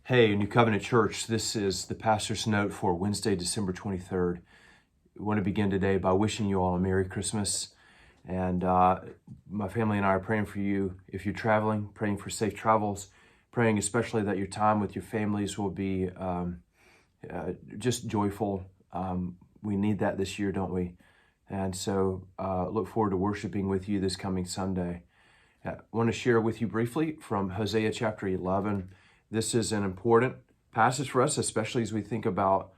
Hey, New Covenant Church, this is the pastor's note for Wednesday, December 23rd. I want to begin today by wishing you all a Merry Christmas. And my family and I are praying for you if you're traveling, praying for safe travels, praying especially that your time with your families will be just joyful. We need that this year, don't we? And so look forward to worshiping with you this coming Sunday. I want to share with you briefly from Hosea chapter 11. This is an important passage for us, especially as we think about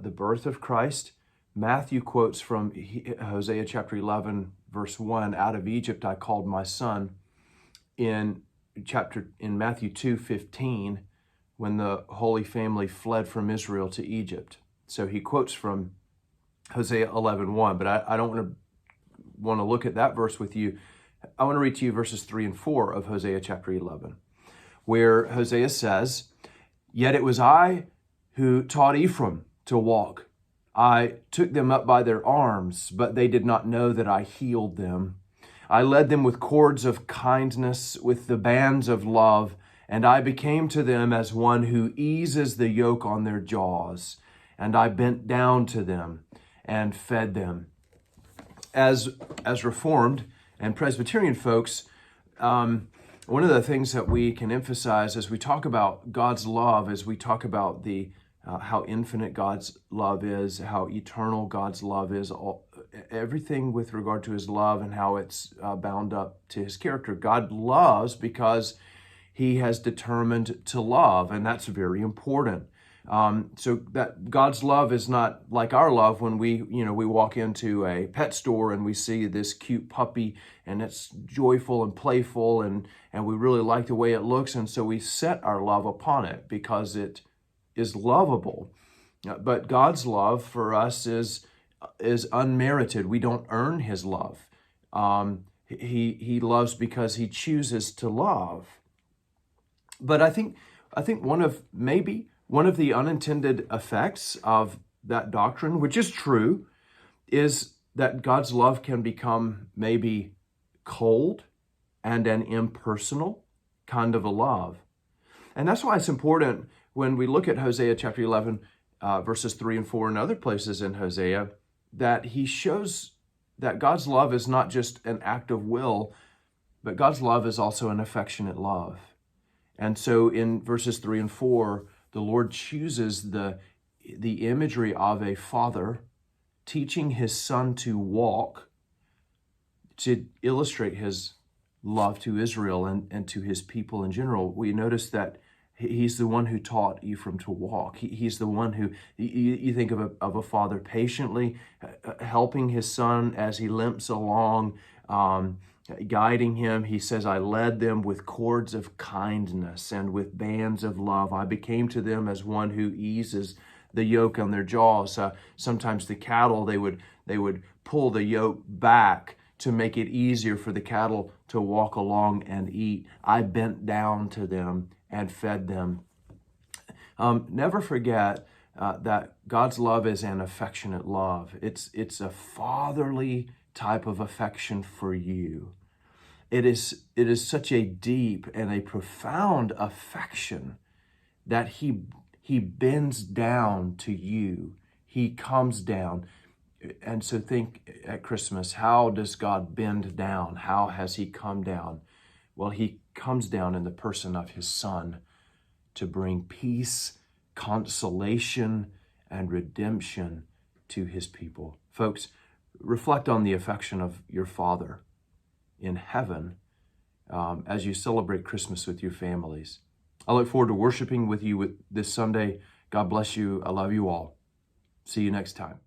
the birth of Christ. Matthew quotes from Hosea chapter 11, verse 1, "Out of Egypt I called my son." In Matthew 2:15, when the Holy Family fled from Israel to Egypt. So he quotes from Hosea 11:1, but I don't want to look at that verse with you. I want to read to you verses 3 and 4 of Hosea chapter 11, where Hosea says, "Yet it was I who taught Ephraim to walk. I took them up by their arms, but they did not know that I healed them. I led them with cords of kindness, with the bands of love, and I became to them as one who eases the yoke on their jaws. And I bent down to them and fed them." As Reformed and Presbyterian folks, one of the things that we can emphasize as we talk about God's love, as we talk about how infinite God's love is, how eternal God's love is, everything with regard to his love and how it's bound up to his character. God loves because he has determined to love, and that's very important. So that God's love is not like our love when we walk into a pet store and we see this cute puppy and it's joyful and playful and we really like the way it looks, and so we set our love upon it because it is lovable. But God's love for us is unmerited. We don't earn his love. He loves because he chooses to love. But I think one of the unintended effects of that doctrine, which is true, is that God's love can become maybe cold and an impersonal kind of a love. And that's why it's important when we look at Hosea chapter 11, verses 3 and 4 and other places in Hosea, that he shows that God's love is not just an act of will, but God's love is also an affectionate love. And so in verses 3 and 4, the Lord chooses the imagery of a father teaching his son to walk to illustrate his love to Israel and to his people in general. We notice that he's the one who taught Ephraim to walk. He's the one who, you think of a father patiently helping his son as he limps along, guiding him. He says, "I led them with cords of kindness and with bands of love. I became to them as one who eases the yoke on their jaws." Sometimes the cattle, they would pull the yoke back to make it easier for the cattle to walk along and eat. "I bent down to them and fed them." Never forget that God's love is an affectionate love. It's a fatherly type of affection for you. It is such a deep and a profound affection that he bends down to you. He comes down. And so think at Christmas, how does God bend down? How has he come down? Well, he comes down in the person of his son to bring peace, consolation, and redemption to his people. Folks, reflect on the affection of your Father in heaven as you celebrate Christmas with your families. I look forward to worshiping with you this Sunday. God bless you. I love you all. See you next time.